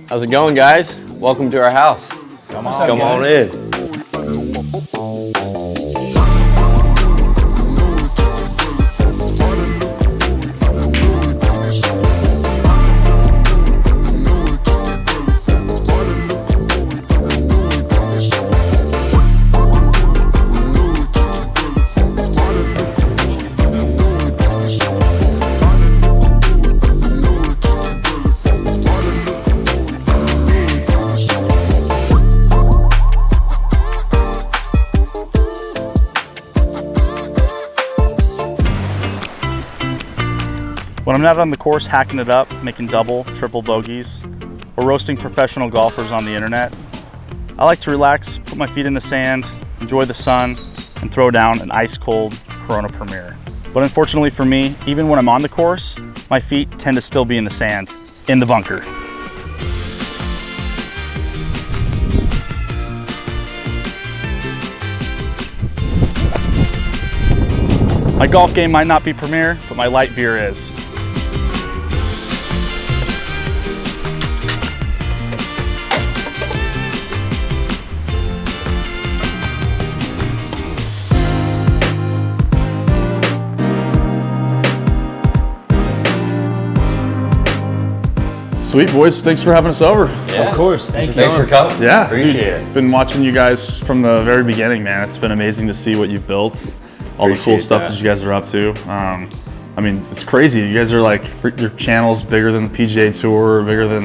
How's it going, guys? Welcome to our house. Come on in. When I'm not on the course hacking it up, making double, triple bogeys, or roasting professional golfers on the internet, I like to relax, put my feet in the sand, enjoy the sun, and throw down an ice-cold Corona Premier. But unfortunately for me, even when I'm on the course, my feet tend to still be in the sand, in the bunker. My golf game might not be premier, but my light beer is. Sweet, boys. Thanks for having us over. Yeah. Of course. Thanks for coming. Yeah. Appreciate it. Been watching you guys from the very beginning, man. It's been amazing to see what you've built. All the cool stuff that you guys are up to. I mean, it's crazy. You guys are like, your channel's bigger than the PGA Tour, bigger than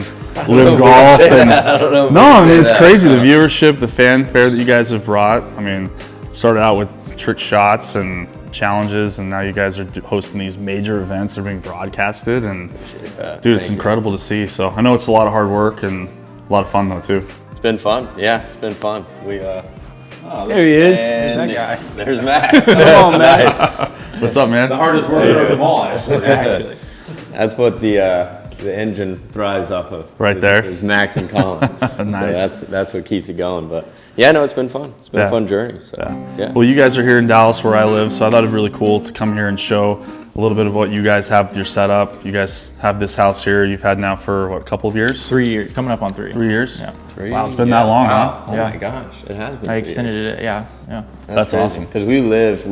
Live Golf. And I don't know. no, I mean, it's crazy. The viewership, the fanfare that you guys have brought. I mean, it started out with trick shots and challenges, and now you guys are hosting these major events that are being broadcasted. And dude, it's incredible to see. So I know it's a lot of hard work and a lot of fun though too. It's been fun. Yeah, it's been fun. We there he is. and There's that guy. There's Max. Come on, Max. What's up, man? The hardest worker of them all, actually. That's what the engine thrives off of. Right there. Is Max and Colin. Nice. So that's what keeps it going. But yeah, no, it's been fun. It's been a fun journey. So yeah. Well, you guys are here in Dallas where I live, so I thought it'd be really cool to come here and show a little bit of what you guys have with your setup. You guys have this house here you've had now for what, a couple of years? 3 years, coming up on 3. 3 years? Yeah. Wow, it's been that long, Wow. huh? Oh Yeah. my gosh, it has been. I 3 extended years. it, yeah. That's awesome. Because we lived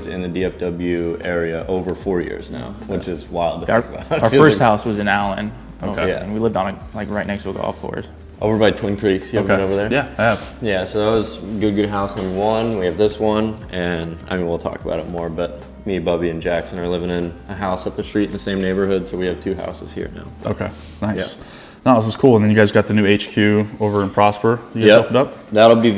in the DFW area over 4 years now, which is wild to think about. Our first house was in Allen. Okay. Yeah. And we lived on it, like right next to a golf course. Over by Twin Creeks. You ever been over there? Yeah, I have. Yeah, so that was good house number one. We have this one, and I mean, we'll talk about it more, but me, Bubby, and Jackson are living in a house up the street in the same neighborhood, so we have 2 houses here now. Okay, nice. Yeah. No, this is cool. And then you guys got the new HQ over in Prosper. You guys opened up? That'll be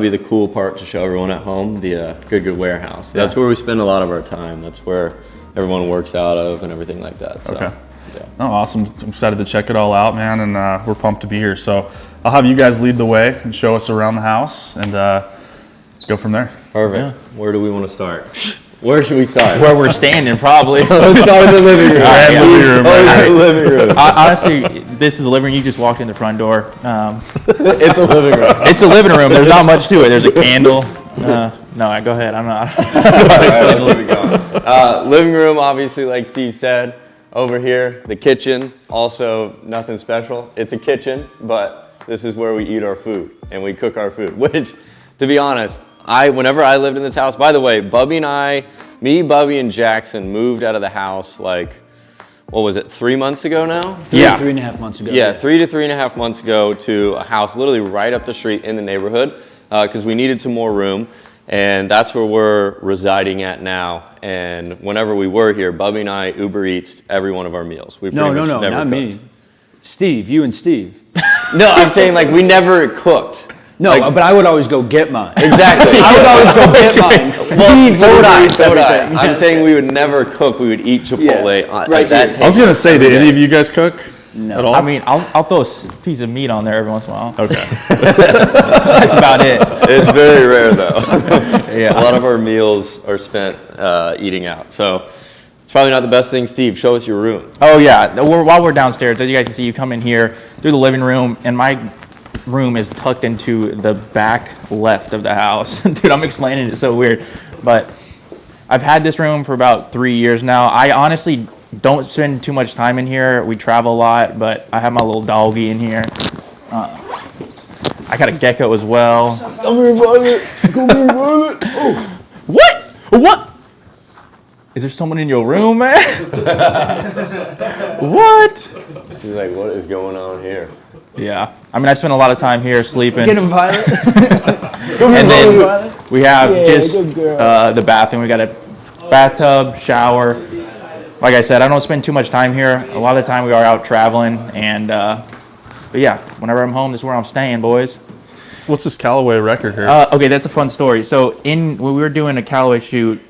the cool part to show everyone at home, the Good Warehouse. That's where we spend a lot of our time. That's where everyone works out of and everything like that. So, Okay. yeah. Oh, awesome. I'm excited to check it all out, man, and we're pumped to be here. So I'll have you guys lead the way and show us around the house and go from there. Perfect. Where do we want to start? Where should we start? Where we're standing, probably. Let's start with the living room. Living room. Living room. Honestly, this is the living room. You just walked in the front door. It's a living room. It's a living room. There's not much to it. There's a candle. No, go ahead. I'm not. All right, let's keep it going. Living room, obviously, like Steve said. Over here, the kitchen, also nothing special. It's a kitchen, but this is where we eat our food and we cook our food, which, to be honest, whenever I lived in this house, by the way, Bubby, and Jackson moved out of the house like, what was it, 3 months ago now? 3.5 months ago. Yeah, 3 to 3.5 months ago to a house literally right up the street in the neighborhood because we needed some more room. And that's where we're residing at now. And whenever we were here, Bubby and I Uber Eats every one of our meals. We No, never not cooked. me. Steve, you and Steve. No, I'm saying like we never cooked. No, Like- but I would always go get mine. Exactly. I would always go get mine. Well, Steve so would I. eats So would I. everything. I'm saying we would never cook. We would eat Chipotle Yeah, at right that here. table. I was going to say, did any of you guys cook at all? I mean, I'll throw a piece of meat on there every once in a while. Okay. That's about it. It's very rare though. Yeah. A lot of our meals are spent eating out. So it's probably not the best thing. Steve, show us your room. Oh yeah. While we're downstairs, as you guys can see, you come in here through the living room, and my room is tucked into the back left of the house. Dude, I'm explaining it so weird, but I've had this room for about 3 years now. I honestly don't spend too much time in here. We travel a lot, but I have my little doggy in here. I got a gecko as well. Come here, Violet. Come here, Violet. Oh. What? What? Is there someone in your room, man? What? She's like, what is going on here? Yeah. I mean, I spend a lot of time here sleeping. Get him, Violet. And then we have just the bathroom. We got a bathtub, shower. Like I said, I don't spend too much time here. A lot of the time we are out traveling. And, but yeah, whenever I'm home, this is where I'm staying, boys. What's this Callaway record here? Okay, that's a fun story. So when we were doing a Callaway shoot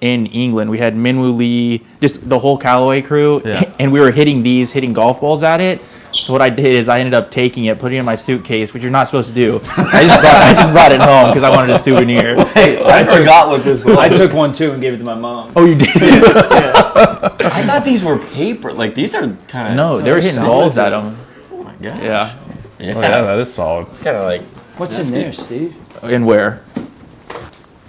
in England, we had Minwoo Lee, just the whole Callaway crew, and we were hitting golf balls at it. So what I did is I ended up taking it, putting it in my suitcase, which you're not supposed to do. I just brought it home because I wanted a souvenir. Hey, I forgot what this was. I took one too and gave it to my mom. Oh, you did? I thought these were paper. Like, these are kind of... No, they were hitting balls at them. Oh, my gosh. Yeah. Oh, yeah, that is solid. It's kind of like... What's in there, Steve? And where?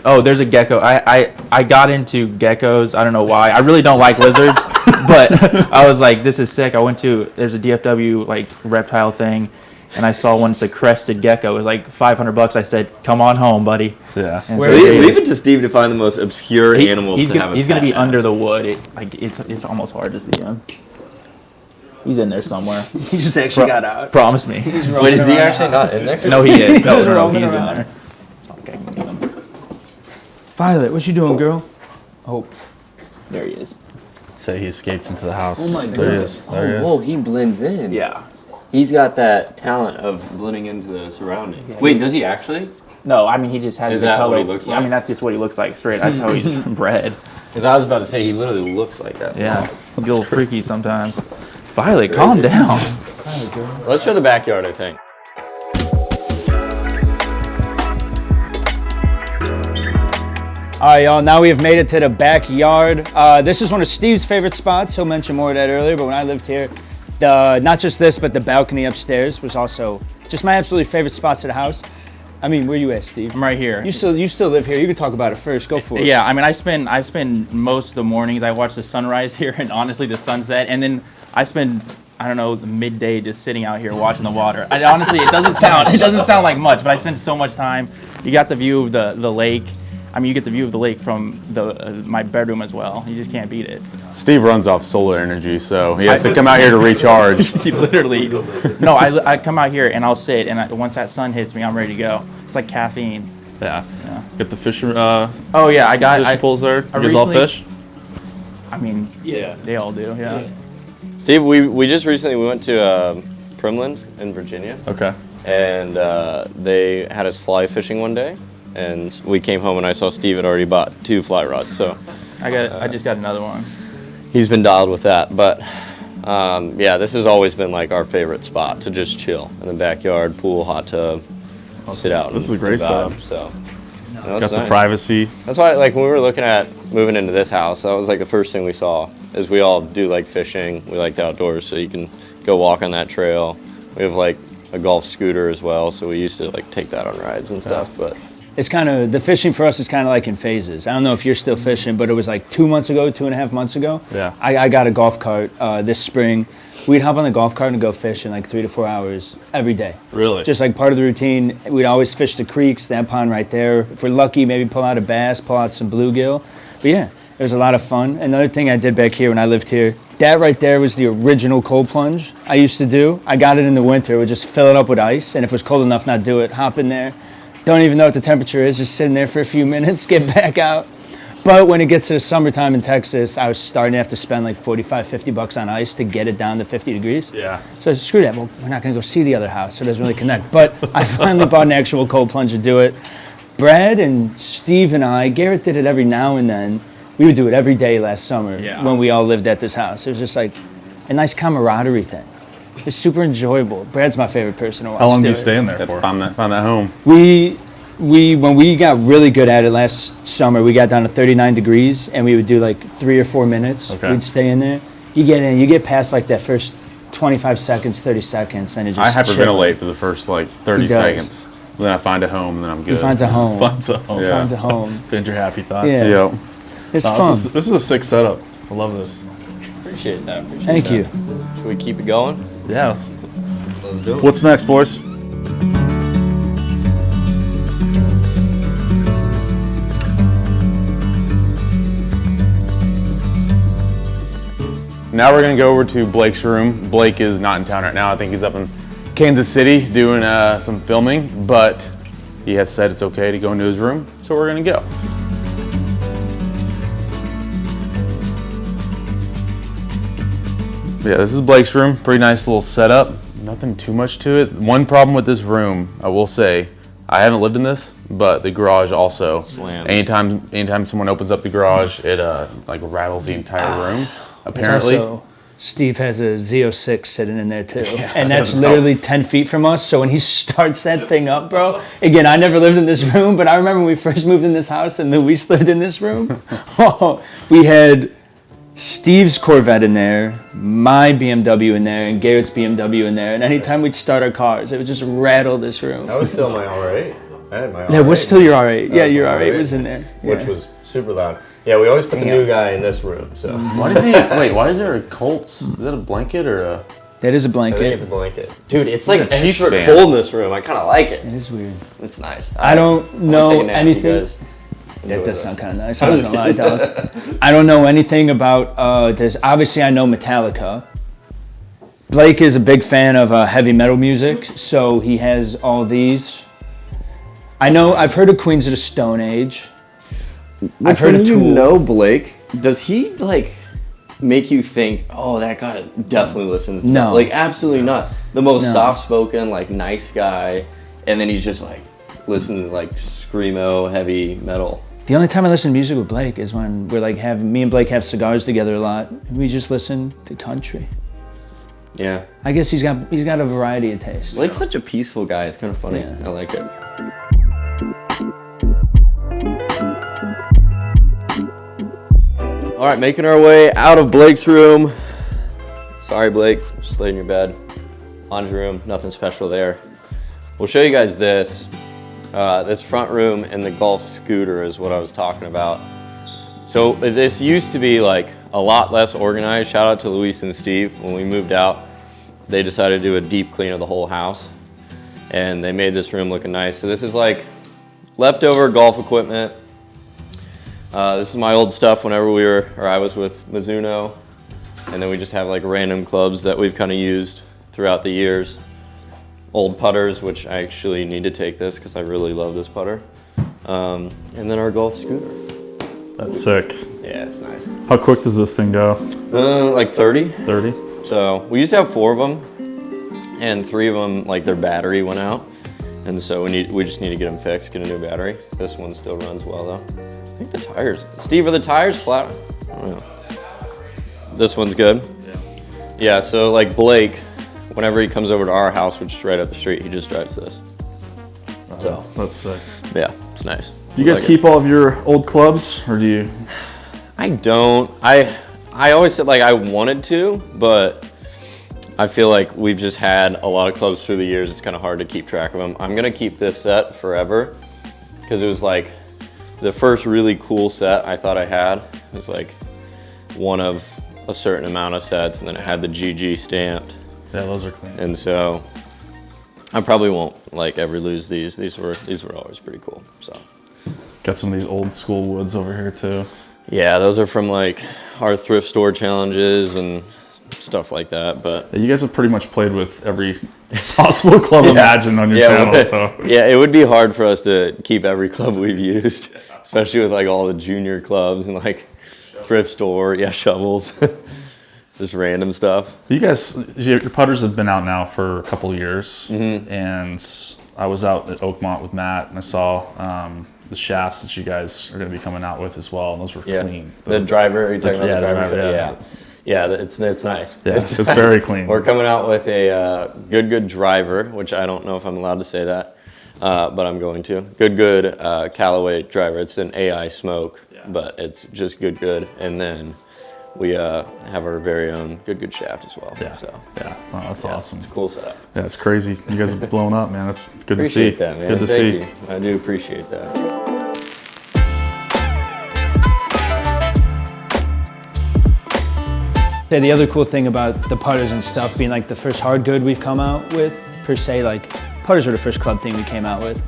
Oh, there's a gecko. I got into geckos. I don't know why. I really don't like lizards, but I was like, this is sick. There's a DFW like reptile thing, and I saw one. It's a crested gecko. It was like $500. I said, come on home, buddy. Yeah. And Leave it to Steve to find the most obscure animals to have a He's gonna be pet under as. the wood. It's almost hard to see him. He's in there somewhere. He just actually got out. Promise me. Wait, is he actually not in there? No, he is. No, He's roaming he's in around. there. Okay, I can get him. Violet, what you doing, girl? Oh, There he is. Say he escaped into the house. Oh my There he goodness. is. There he is. Whoa, he blends in. Yeah. He's got that talent of blending into the surroundings. Wait, does he actually? No, I mean he just has Is the that color. what he looks I like? mean that's just what he looks like straight. That's how he's bred. Because I was about to say, he literally looks like that. Yeah, he's a little freaky sometimes. Violet, calm down. Let's show the backyard, I think. all right, y'all. Now we have made it to the backyard. This is one of Steve's favorite spots. He'll mention more of that earlier, but when I lived here, not just this, but the balcony upstairs was also just my absolutely favorite spots of the house. I mean, where you at, Steve? I'm right here. You still live here. You can talk about it first. Go for it. Yeah, I mean I spend most of the mornings. I watch the sunrise here and honestly the sunset, and then I spend I don't know the midday just sitting out here watching the water. Honestly, it doesn't sound like much, but I spend so much time. You got the view of the lake. I mean, you get the view of the lake from my bedroom as well. You just can't beat it. Steve runs off solar energy, so he has to come out here to recharge. He literally. No, I come out here and I'll sit, and once that sun hits me, I'm ready to go. It's like caffeine. Yeah. Yeah. Get the fish, Oh yeah, I got. fishing pools there. I You guys all recently- fish? I mean, yeah, they all do. Yeah. Steve, we just recently went to Primland in Virginia, Okay. and they had us fly fishing one day, and we came home and I saw Steve had already bought 2 fly rods, so I just got another one. he's been dialed with that. But yeah, this has always been like our favorite spot to just chill in the backyard, pool, hot tub, sit out. This is and a great vibe, setup. So no, Got it's the nice. privacy. That's why, like, when we were looking at moving into this house, that was like the first thing we saw. Is we all do like fishing. We like the outdoors, so you can go walk on that trail. We have like a golf scooter as well, so we used to like take that on rides and stuff. But It's kind of, the fishing for us is kind of like in phases. I don't know if you're still fishing, but it was like 2 months ago, 2.5 months ago. Yeah. I got a golf cart this spring. We'd hop on the golf cart and go fish in like 3 to 4 hours every day. Really? Just like part of the routine. We'd always fish the creeks, that pond right there. If we're lucky, maybe pull out a bass, pull out some bluegill. But yeah, it was a lot of fun. Another thing I did back here when I lived here, that right there was the original cold plunge I used to do. I got it in the winter. Would just fill it up with ice, and if it was cold enough, not do it. Hop in there. Don't even know what the temperature is. Just sitting there for a few minutes, get back out. But when it gets to the summertime in Texas, I was starting to have to spend like $45-50 on ice to get it down to 50 degrees. Yeah. So screw that. Well, we're not going to go see the other house, so it doesn't really connect. But I finally bought an actual cold plunge to do it. Brad and Steve and I, Garrett did it every now and then. We would do it every day last summer when we all lived at this house. It was just like a nice camaraderie thing. It's super enjoyable. Brad's my favorite person to watch. How long do you it. stay in there for? Found that home. We when we got really good at it last summer, we got down to 39 degrees, and we would do like 3 or 4 minutes. Okay. We'd stay in there. You get in, you get past like that first 25 seconds, 30 seconds, and it just I chill. hyperventilate for the first like 30 He does. seconds. Then I find a home, and then I'm good. He finds a home. Finds a home. He finds a home. Finds your happy thoughts. Yeah. Yep. It's No, fun. this is a sick setup. I love this. Appreciate that. Thank you. Should we keep it going? Yeah. Let's do it. What's next, boys? Now we're gonna go over to Blake's room. Blake is not in town right now. I think he's up in Kansas City doing some filming, but he has said it's okay to go into his room, so we're gonna go. Yeah, this is Blake's room. Pretty nice little setup. Nothing too much to it. One problem with this room, I will say, I haven't lived in this, but the garage also Slams. Anytime someone opens up the garage, it like rattles the entire room. Apparently. Also, Steve has a Z06 sitting in there too. And that's literally 10 feet from us. So when he starts that thing up, bro, again, I never lived in this room, but I remember when we first moved in this house and Luis lived in this room. We had Steve's Corvette in there, my BMW in there, and Garrett's BMW in there. And anytime we'd start our cars, it would just rattle this room. That was still my R8. I had my R8. That was still your R8. That Yeah, was your my R8 was in there. Which Yeah. was super loud. Yeah, we always put the new guy in this room, so. Why does he? Wait, why is there a Colts? Is that a blanket or a? That is a I think blanket. it's a blanket. Dude, it's like a Chiefs extra fan. cold in this room. I kind of like it. It is weird. It's nice. I don't I'm gonna know take a nap, you anything. guys. That does sound kind of nice. I'm not gonna lie, dog. I don't know anything about. There's obviously I know Metallica. Blake is a big fan of heavy metal music, so he has all these. I've heard of Queens of the Stone Age. I've heard of you Tool. know Blake, does he like make you think, oh, that guy definitely listens to No. Like, absolutely not. The most No. soft-spoken, like, nice guy, and then he's just like listening to like screamo, heavy metal. The only time I listen to music with Blake is when we're like me and Blake have cigars together a lot. And we just listen to country. Yeah. I guess he's got a variety of tastes. Blake's such a peaceful guy. It's kind of funny. Yeah. I like it. All right, making our way out of Blake's room. Sorry, Blake, just lay in your bed. Laundry room, nothing special there. We'll show you guys this. This front room and the golf scooter is what I was talking about. So this used to be like a lot less organized. Shout out to Luis and Steve. When we moved out, they decided to do a deep clean of the whole house. And they made this room looking nice. So this is like leftover golf equipment. This is my old stuff whenever I was with Mizuno. And then we just have like random clubs that we've kind of used throughout the years. Old putters, which I actually need to take this because I really love this putter. And then our golf scooter. That's sick. Yeah, it's nice. How quick does this thing go? Like 30. 30? So we used to have 4 of them, and 3 of them, like their battery went out. And so we just need to get them fixed, get a new battery. This one still runs well though. I think the tires, Steve, are the tires flat? I don't know. This one's good. Yeah, so like Blake, whenever he comes over to our house, which is right up the street, he just drives this. So That's sick. yeah, it's nice. Do you guys Like keep all of your old clubs, or do you? I don't. I always said like I wanted to, but I feel like we've just had a lot of clubs through the years. It's kind of hard to keep track of them. I'm gonna keep this set forever because it was like the first really cool set I thought I had. It was like one of a certain amount of sets, and then it had the GG stamped. Yeah, those are clean. And so I probably won't like ever lose these. These were always pretty cool. So Got some of these old school woods over here too. yeah, those are from like our thrift store challenges and stuff like that. But Yeah, you guys have pretty much played with every possible club imagined on your channel. So yeah, it would be hard for us to keep every club we've used, especially with like all the junior clubs and like thrift store, shovels, just random stuff. you guys, your putters have been out now for a couple of years, and I was out at Oakmont with Matt, and I saw the shafts that you guys are going to be coming out with as well, and those were Yeah, clean. the driver. Are you talking about the driver? driver, Yeah, it's nice. Yeah, it's very clean. We're coming out with a good driver, which I don't know if I'm allowed to say that, but I'm going to. Good Callaway driver. It's an AI smoke, but it's just good. And then we have our very own good shaft as well. Yeah, So yeah, oh, that's awesome. it's a cool setup. Yeah, it's crazy. You guys have blown up, man. That's good to see. Appreciate that, man. It's good to Thank see. you. I do appreciate that. The other cool thing about the putters and stuff being like the first hard good we've come out with, per se, like putters were the first club thing we came out with.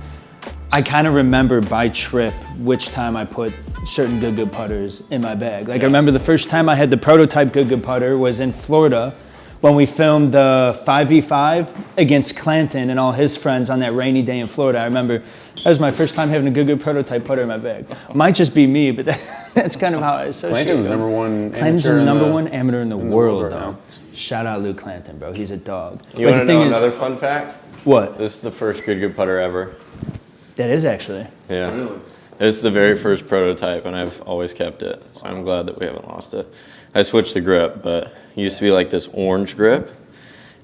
I kind of remember by trip which time I put certain good putters in my bag. Like I remember the first time I had the prototype good putter was in Florida when we filmed the 5v5 against Clanton and all his friends on that rainy day in Florida. I remember that was my first time having a good prototype putter in my bag. Might just be me, but that's kind of how I associate Clanton's them. Clanton's the number one amateur in the world, though. Now. Shout out Luke Clanton, bro. He's a dog. You want to know another fun fact? What? This is the first good putter ever. That is actually. Yeah. Really? This is the very first prototype, and I've always kept it. So I'm glad that we haven't lost it. I switched the grip, but it used to be like this orange grip.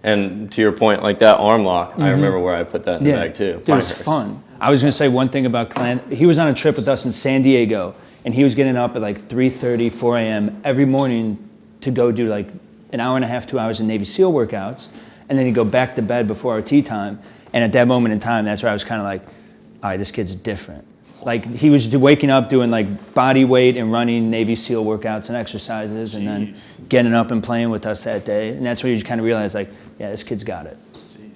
And to your point, like that arm lock, I remember where I put that in the bag too. Dude, it was fun. I was going to say one thing about Clanton. He was on a trip with us in San Diego, and he was getting up at like 3:30, 4 a.m. every morning to go do like an hour and a half, 2 hours of Navy SEAL workouts, and then he'd go back to bed before our tea time. And at that moment in time, that's where I was kind of like, all right, this kid's different. Like he was waking up doing like body weight and running Navy SEAL workouts and exercises, and then getting up and playing with us that day. And that's where you just kind of realize like, yeah, this kid's got it.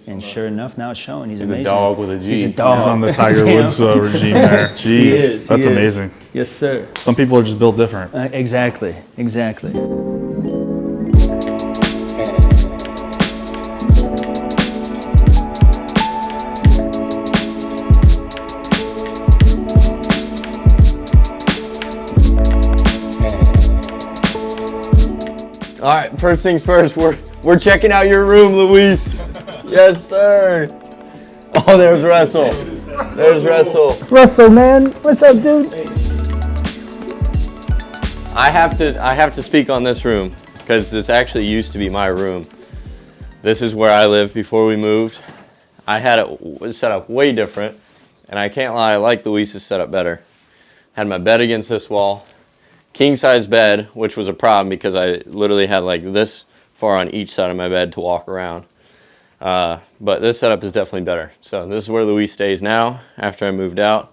And sure enough, now it's showing. He's amazing. He's a dog with a G. He's a dog. He's on the Tiger Woods regime there. Jeez, He is, that's he is. amazing. Yes, sir. Some people are just built different. Exactly. All right, first things first, we're checking out your room, Luis. Yes, sir. Oh, there's Russell. There's Russell. Russell, man, what's up, dude? I have to speak on this room because this actually used to be my room. This is where I lived before we moved. I had it set up way different, and I can't lie, I like Luis's setup better. Had my bed against this wall, king size bed, which was a problem because I literally had like this far on each side of my bed to walk around. But this setup is definitely better. So this is where Luis stays now after I moved out.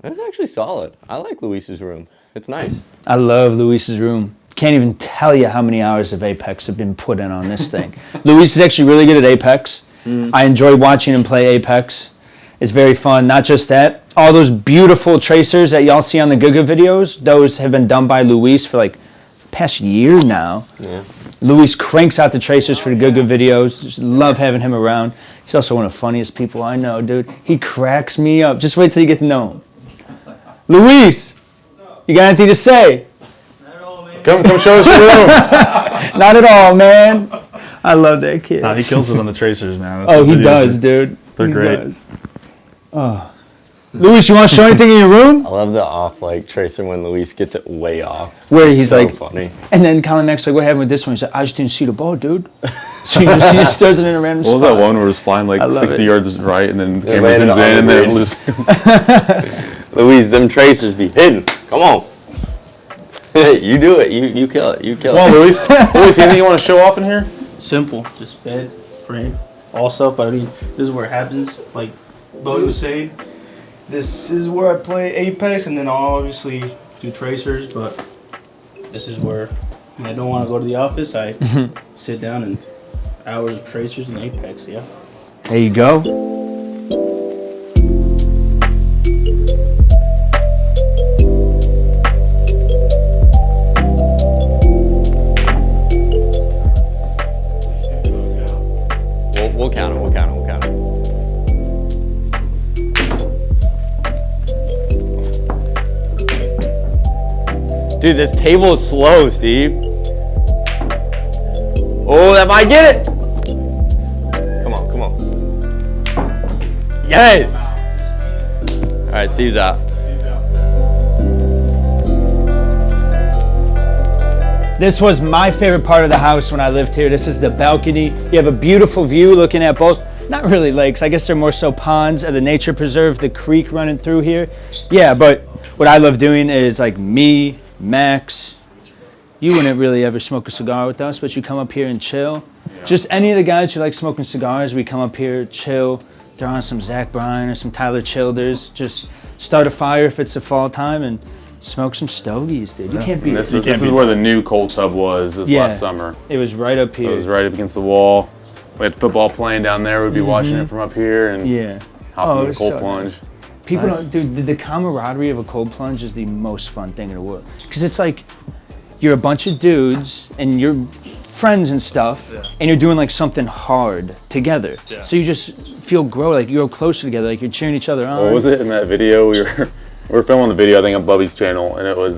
It's actually solid. I like Luis's room. It's nice. I love Luis's room. Can't even tell you how many hours of Apex have been put in on this thing. Luis is actually really good at Apex. I enjoy watching him play Apex. It's very fun. Not just that, all those beautiful tracers that y'all see on the Guga videos, those have been done by Luis for like past year now. Yeah. Luis cranks out the tracers for the Guga videos. Just love having him around. He's also one of the funniest people I know, dude. He cracks me up. Just wait till you get to know him. Luis, you got anything to say? Come show us your room. Not at all, man. I love that kid. Nah, he kills it on the tracers, man. Oh, The he videos does, are- dude. They're He great. does. Oh. Luis, you want to show anything in your room? I love the off like tracer when Luis gets it way off. Where It's he's so like, funny. and then Colin Mack's like, what happened with this one? He's like, I just didn't see the ball, dude. So he just throws it in a random What was spot. that one where it was flying like I love 60 it. yards right, and then the It camera landed zooms on in, and the then it bridge. loses. Luis, them tracers be hidden. Come on. You do it. You kill it. You kill Come on, it. Luis. Luis, anything you want to show off in here? Simple, just bed, frame, all stuff. But I mean, this is where it happens. Like Bodie was saying, this is where I play Apex, and then I'll obviously do tracers. But this is where when I don't want to go to the office, I sit down and hours of tracers and Apex. Yeah. There you go. We'll count it. We'll count it. We'll count it. Dude, this table is slow, Steve. Oh, that might get it. Come on, come on. Yes. All right, Steve's out. This was my favorite part of the house when I lived here. This is the balcony. You have a beautiful view looking at both, not really lakes, I guess they're more so ponds of the nature preserve, the creek running through here. Yeah, but what I love doing is like me, Max, you wouldn't really ever smoke a cigar with us, but you come up here and chill. Yeah. Just any of the guys who like smoking cigars, we come up here, chill, throw on some Zach Bryan or some Tyler Childers, just start a fire if it's the fall time and smoke some stogies, dude. You can't And beat this it. is where the new cold tub was this Yeah. last summer. It was right up It here. was right up against the wall. We had football playing down there. We'd be watching it from up here and Yeah. hopping it in the was cold so plunge. nice. People Nice. don't, dude, the camaraderie of a cold plunge is the most fun thing in the world. Because it's like, you're a bunch of dudes and you're friends and stuff, and you're doing like something hard together. So you just feel like you're closer together, like you're cheering each other on. What was it in that video? We were filming the video, I think, on Bubby's channel, and it was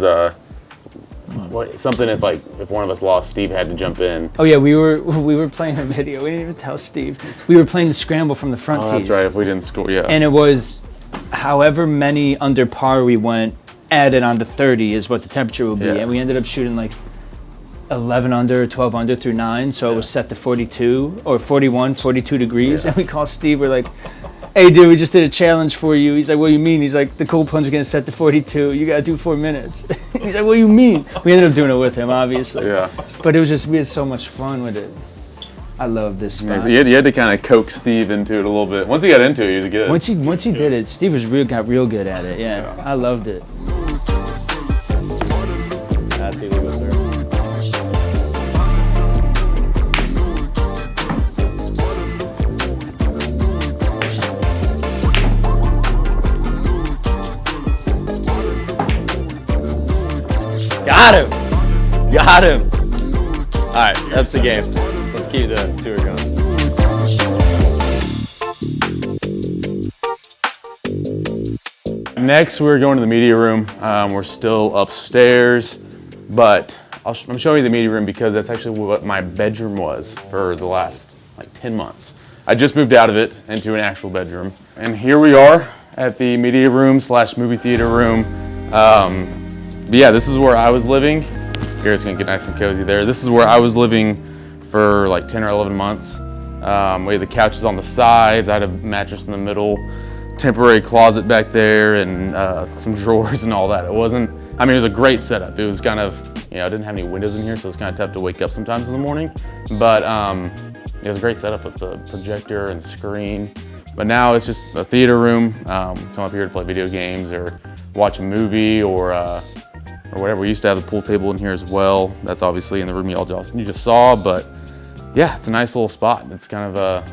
something if one of us lost, Steve had to jump in. Oh yeah, we were playing a video. We didn't even tell Steve. We were playing the scramble from the front Oh, tees. that's right. If we didn't score, yeah. And it was however many under par we went, added on to 30 is what the temperature will be. Yeah. And we ended up shooting like 11 under, 12 under through 9. So it was set to 42 or 41, 42 degrees. And we called Steve. We're like, hey, dude, we just did a challenge for you. He's like, what do you mean? He's like, the cold plunge is going to set to 42. You got to do 4 minutes. He's like, what do you mean? We ended up doing it with him, obviously. Yeah. But it was just, we had so much fun with it. I love this spot. So you had to kind of coax Steve into it a little bit. Once he got into it, he was good. Once he did it, Steve got real good at it. Yeah, I loved it. That's easy with her. Got him! Got him! Alright, that's the game. Let's keep the tour going. Next, we're going to the media room. We're still upstairs, but I'm showing you the media room because that's actually what my bedroom was for the last 10 months. I just moved out of it into an actual bedroom. And here we are at the media room / movie theater room. But yeah, this is where I was living. Here it's gonna get nice and cozy there. This is where I was living for 10 or 11 months. We had the couches on the sides. I had a mattress in the middle, temporary closet back there, and some drawers and all that. It was a great setup. It was kind of, I didn't have any windows in here, so it was kind of tough to wake up sometimes in the morning. But it was a great setup with the projector and screen. But now it's just a theater room. Come up here to play video games or watch a movie or whatever. We used to have the pool table in here as well. That's obviously in the room you just saw, but yeah, it's a nice little spot. It's kind of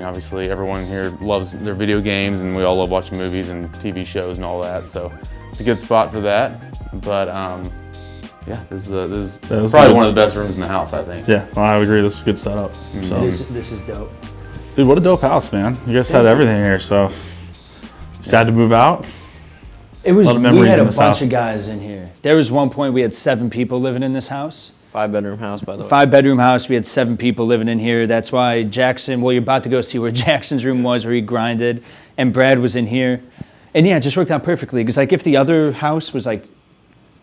obviously everyone here loves their video games and we all love watching movies and TV shows and all that, so it's a good spot for that. But yeah, this is probably one of the best rooms in the house, I think. Yeah, well, I would agree. This is a good setup. So, This is dope. dude, what a dope house, man. You guys had everything here, so sad to move out. It was. lot of We memories had in a this bunch house. of guys in here. There was one point we had 7 people living in this house. 5-bedroom house, by the way. 5-bedroom house. We had 7 people living in here. That's why Jackson. Well, you're about to go see where Jackson's room was, where he grinded, and Brad was in here. And yeah, it just worked out perfectly. Because if the other house was a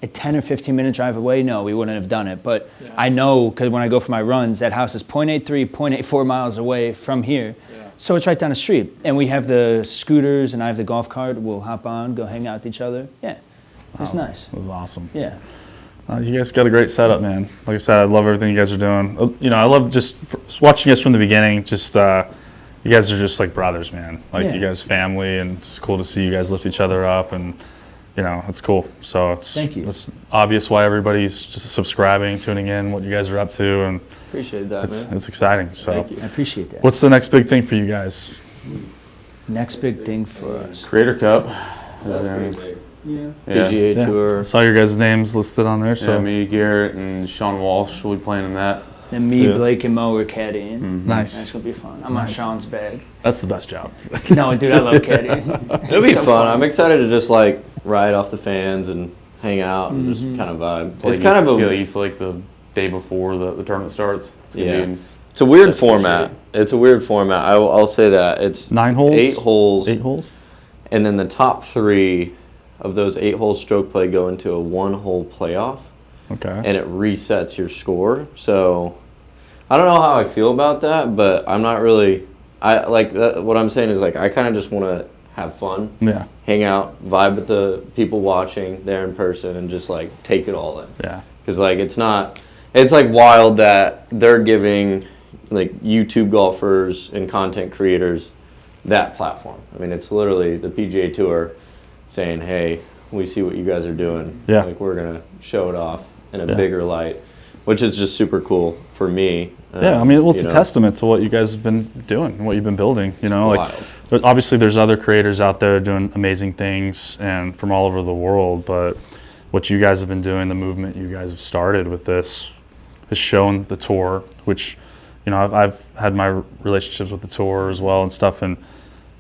10 or 15 minute drive away, no, we wouldn't have done it. But I know because when I go for my runs, that house is 0.83, 0.84 miles away from here. So it's right down the street. And we have the scooters and I have the golf cart. We'll hop on, go hang out with each other. Yeah, it's nice. It was awesome. Yeah. You guys got a great setup, man. Like I said, I love everything you guys are doing. I love just watching us from the beginning. Just you guys are just like brothers, man. You guys family, and it's cool to see you guys lift each other up, and it's cool. So Thank you. It's obvious why everybody's just subscribing, tuning in, what you guys are up to, and Appreciate that, man. it's exciting. So Thank you. I appreciate that. what's the next big thing for you guys? Next big thing for us? Creator Cup is in. Yeah. PGA Yeah. Tour. I saw your guys' names listed on there. So Yeah, me, Garrett, and Sean Walsh will be playing in that. And me, Blake, and Mo are caddying. That's nice. gonna be fun. I'm on Sean's bag. That's the best job. No, dude, I love caddying. It'll be so fun. I'm excited to just ride off the fans and hang out and just kind of vibe. It's kind of a East the day before the tournament starts. It's gonna Yeah. be it's a weird such a format. shit. It's a weird format. I'll say that it's 9 holes? 8 holes, 8 holes? and then the top 3 of those 8 hole stroke play go into a 1-hole playoff, Okay. and it resets your score. So I don't know how I feel about that, but I'm not really. I like that, what I'm saying is I kind of just want to have fun, Yeah. hang out, vibe with the people watching there in person, and just take it all in. Yeah. Because it's wild that they're giving YouTube golfers and content creators that platform. I mean, it's literally the PGA Tour saying, hey, we see what you guys are doing, Yeah. like we're gonna show it off in a bigger light, which is just super cool for me. Yeah, I mean, well, it's you a know. testament to what you guys have been doing and what you've been building. You know, like wild. but obviously there's other creators out there doing amazing things and from all over the world, but what you guys have been doing, the movement you guys have started with this, has shown the tour, which, you know, I've had my relationships with the tour as well and stuff, and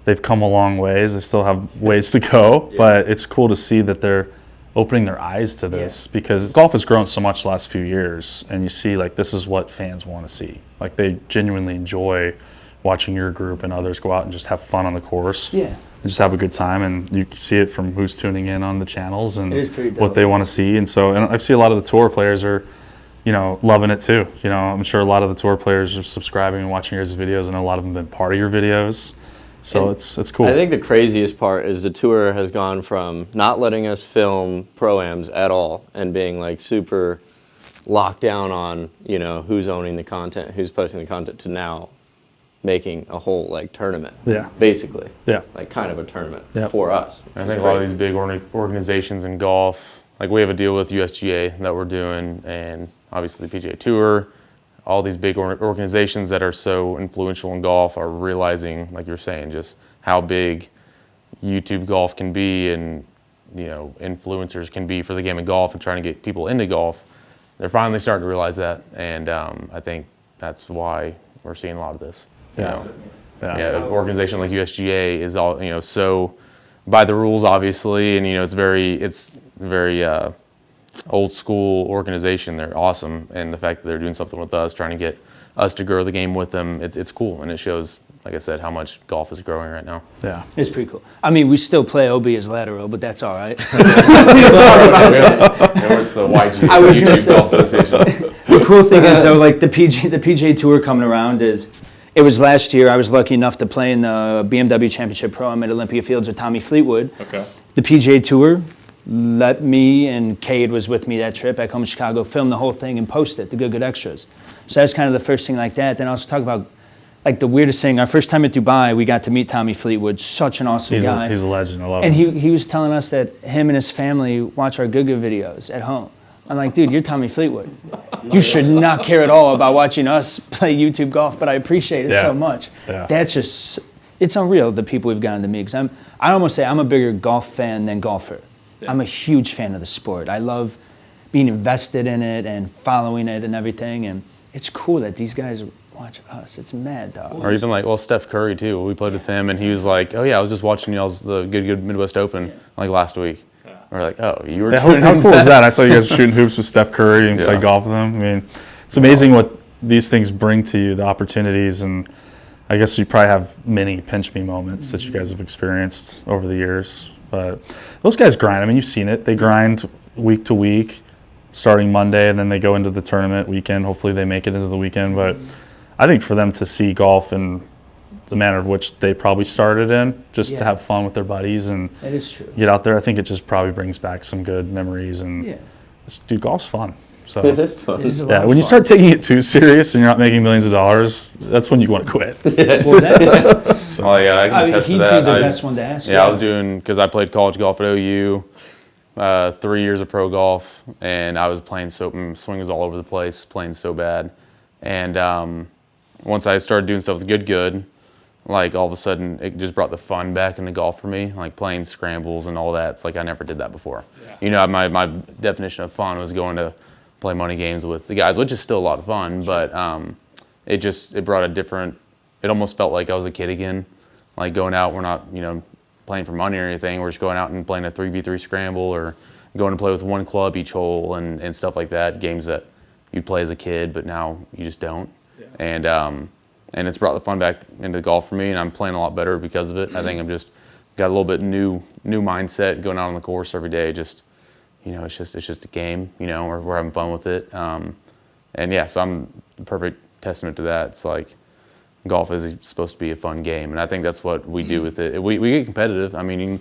they've come a long ways. They still have ways to go, but it's cool to see that they're opening their eyes to this because golf has grown so much the last few years, and you see like this is what fans want to see. Like they genuinely enjoy watching your group and others go out and just have fun on the course. Yeah. And just have a good time, and you can see it from who's tuning in on the channels and It is pretty dope. what they want to see. And so, and I see a lot of the tour players are, you know, loving it too. You know, I'm sure a lot of the tour players are subscribing and watching your videos, and a lot of them have been part of your videos. So it's cool. I think the craziest part is the tour has gone from not letting us film pro-ams at all and being like super locked down on, you know, who's owning the content, who's posting the content, to now making a whole like tournament. Yeah. Basically. Yeah. Like kind of a tournament Yeah. for us. I think a lot of these big organizations in golf, like we have a deal with USGA that we're doing, and obviously the PGA Tour, all these big organizations that are so influential in golf are realizing, like you're saying, just how big YouTube golf can be, and you know, influencers can be for the game of golf, and trying to get people into golf. They're finally starting to realize that, and I think that's why we're seeing a lot of this. You know? Yeah, an organization like USGA is all, you know, so by the rules, obviously, and you know, it's very old school organization. They're awesome, and the fact that they're doing something with us, trying to get us to grow the game with them, it's cool, and it shows, like I said, how much golf is growing right now. Yeah. It's pretty cool. I mean, we still play OB as lateral, but that's all right. It's the YG, I was gonna YouTube say- Golf Association. The cool thing is though, like the PGA Tour coming around it was last year. I was lucky enough to play in the BMW Championship Pro-Am at Olympia Fields with Tommy Fleetwood. Okay. The PGA Tour let me, and Cade was with me that trip back home in Chicago, film the whole thing and post it, the good extras. So that's kind of the first thing like that. Then I also talk about like the weirdest thing. Our first time at Dubai, we got to meet Tommy Fleetwood, such an awesome guy. He's a legend. I love And him. he was telling us that him and his family watch our good videos at home. I'm like, dude, you're Tommy Fleetwood. You should not care at all about watching us play YouTube golf, but I appreciate it so much. Yeah. That's just, it's unreal, the people we've gotten to meet. Because I almost say I'm a bigger golf fan than golfer. I'm a huge fan of the sport. I love being invested in it and following it and everything. And it's cool that these guys watch us. It's mad, dog. Or even like, well, Steph Curry too. We played with him, and he was like, "Oh yeah, I was just watching y'all's the Good Midwest Open like last week." We're like, "Oh, you were." Yeah, how cool is that? I saw you guys shooting hoops with Steph Curry and play golf with him. I mean, it's amazing what these things bring to you, the opportunities, and I guess you probably have many pinch me moments that you guys have experienced over the years. But those guys grind. I mean, you've seen it. They grind week to week, starting Monday, and then they go into the tournament weekend. Hopefully they make it into the weekend. But I think for them to see golf in the manner of which they probably started in, just to have fun with their buddies and That is true. get out there, I think it just probably brings back some good memories. And dude, golf's fun. So It is fun. It is a lot yeah, of when you fun. start taking it too serious and you're not making millions of dollars, that's when you want to quit. Well, that's, Oh yeah, I can attest he'd to be that. the best one to ask. Yeah, I was doing, because I played college golf at OU, 3 years of pro golf, and I was playing swing was all over the place, playing so bad. And once I started doing stuff with good, like all of a sudden it just brought the fun back into golf for me, like playing scrambles and all that. It's like I never did that before. Yeah. You know, my definition of fun was going to play money games with the guys, which is still a lot of fun, but it brought a different, it almost felt like I was a kid again. Like going out, we're not, you know, playing for money or anything. We're just going out and playing a 3v3 scramble, or going to play with one club each hole and stuff like that. Games that you'd play as a kid, but now you just don't. Yeah. And it's brought the fun back into golf for me, and I'm playing a lot better because of it. I think I'm just got a little bit new mindset going out on the course every day. Just, you know, it's just a game. You know, we're having fun with it. And yeah, so I'm the perfect testament to that. It's like golf is supposed to be a fun game, and I think that's what we do with it. We get competitive. I mean,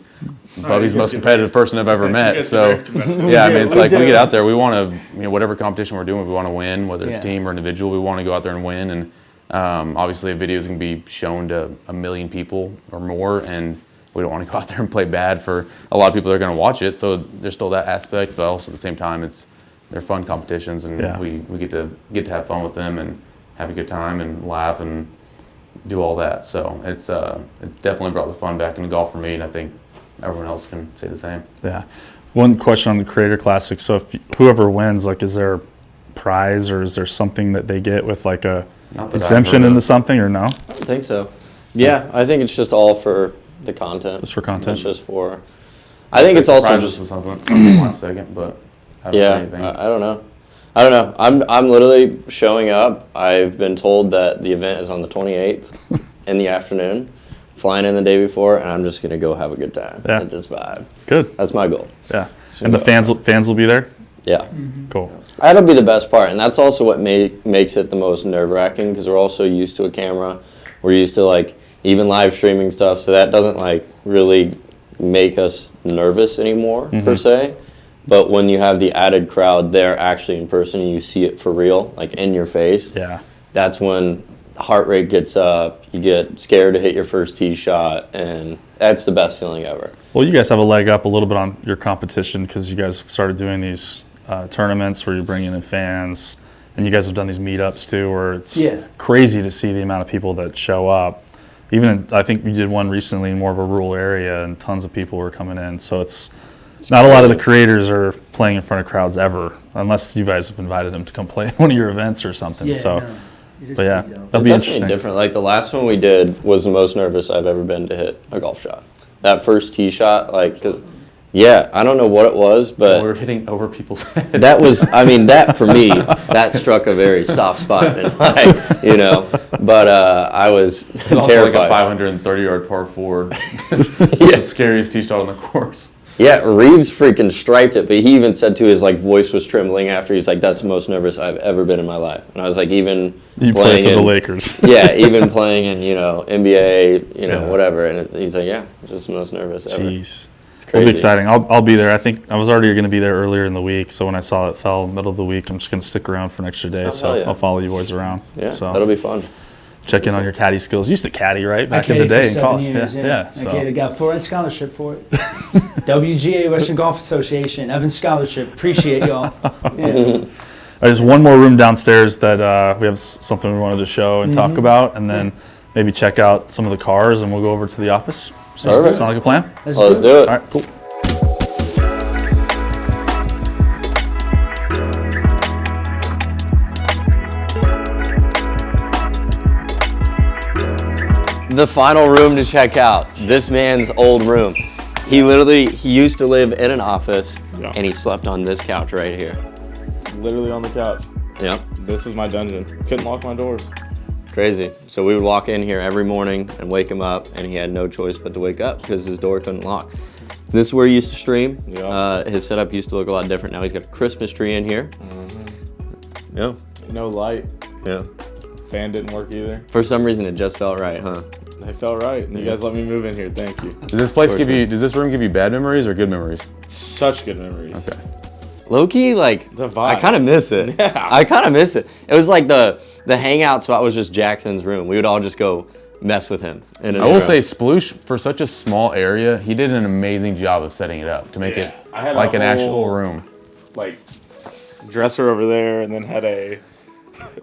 Bubby's the most competitive person I've ever met. So yeah, I mean, it's like we get out there, we want to, you know, whatever competition we're doing, we want to win, whether it's team or individual. We want to go out there and win, and obviously a video is going to be shown to 1 million people or more, and we don't want to go out there and play bad for a lot of people that are going to watch it. So there's still that aspect, but also at the same time, they're fun competitions, and we get to have fun with them and have a good time and laugh and do all that. So it's definitely brought the fun back into golf for me, and I think everyone else can say the same. Yeah. One question on the Creator Classic. So if whoever wins, like, is there a prize or is there something that they get with like a exemption into something, or no? I don't think so. Yeah, I think it's just all for the content. Just for content. It's just for. I think it's also just with something last second, but I don't know anything. I don't know. I don't know. I'm literally showing up. I've been told that the event is on the 28th in the afternoon, flying in the day before, and I'm just gonna go have a good time and just vibe. Good. That's my goal. Yeah. And the fans will be there? Yeah. Cool. That'll be the best part, and that's also what makes it the most nerve-wracking, because we're all so used to a camera. We're used to like even live streaming stuff, so that doesn't like really make us nervous anymore per se. But when you have the added crowd there actually in person and you see it for real, like in your face, that's when heart rate gets up, you get scared to hit your first tee shot, and that's the best feeling ever. Well, you guys have a leg up a little bit on your competition because you guys started doing these tournaments where you're bringing in fans, and you guys have done these meetups too, where it's crazy to see the amount of people that show up. I think we did one recently in more of a rural area, and tons of people were coming in. So it's not a lot of the creators are playing in front of crowds ever, unless you guys have invited them to come play at one of your events or something. But yeah, that'll be interesting. Different. Like the last one we did was the most nervous I've ever been to hit a golf shot. That first tee shot, like, I don't know what it was, but we were hitting over people's heads. That was, that for me, that struck a very soft spot in my, But I was It's also like a 530-yard par forward. It's the scariest tee shot on the course. Yeah, Reeves freaking striped it, but he even said to his voice was trembling after. He's like, "That's the most nervous I've ever been in my life." And I was like, even you playing play for the Lakers. Even playing in NBA, whatever. And he's like, "Yeah, just the most nervous ever." Jeez, it's crazy. It'll be exciting. I'll be there. I think I was already going to be there earlier in the week, so when I saw it fell middle of the week, I'm just going to stick around for an extra day. I'll follow you boys around. Yeah, so that'll be fun. Check in on your caddy skills. You used to caddy, right? Back I in the day for in 7 college. years, So. I got full-ride scholarship for it. WGA, Western Golf Association, Evans Scholarship. Appreciate y'all. There's one more room downstairs that we have something we wanted to show and talk about, and then maybe check out some of the cars, and we'll go over to the office. Sound like a plan? Let's do it. All right, cool. The final room to check out. This man's old room. He used to live in an office, and he slept on this couch right here. Literally on the couch. Yeah. This is my dungeon. Couldn't lock my doors. Crazy. So we would walk in here every morning and wake him up, and he had no choice but to wake up because his door couldn't lock. This is where he used to stream. Yeah. His setup used to look a lot different. Now he's got a Christmas tree in here. Yeah. No light. Yeah. Fan didn't work either. For some reason, it just felt right, huh? It felt right. And you guys let me move in here. Thank you. Does this room give you bad memories or good memories? Such good memories. Okay. Low-key, the vibe. I kind of miss it. Yeah. I kind of miss it. It was like the hangout spot was just Jackson's room. We would all just go mess with him. I will say, Sploosh, for such a small area, he did an amazing job of setting it up to make it like an actual room. Like, dresser over there, and then had a...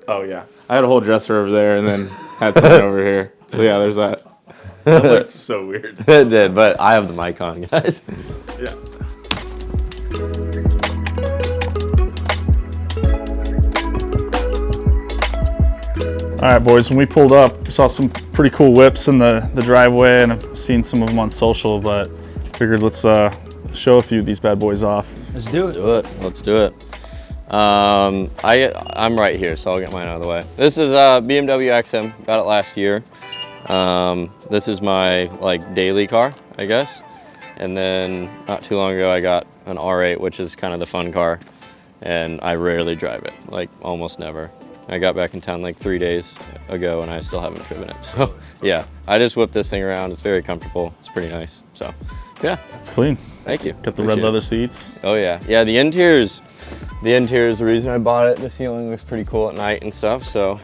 Oh, yeah. I had a whole dresser over there, and then had something over here. So, yeah, there's that. That's so weird. It did, but I have the mic on, guys. Yeah. All right, boys, when we pulled up, we saw some pretty cool whips in the driveway, and I've seen some of them on social, but figured let's show a few of these bad boys off. Let's do it. Let's do it. I'm right here, so I'll get mine out of the way. This is BMW XM. Got it last year. This is my daily car, I guess. And then not too long ago, I got an R8, which is kind of the fun car, and I rarely drive it, almost never. I got back in town 3 days ago, and I still haven't driven it. So yeah, I just whipped this thing around. It's very comfortable. It's pretty nice. So yeah, It's clean. thank you. Got the red leather seats. Oh yeah, the interior is the reason I bought it. The ceiling looks pretty cool at night and stuff. So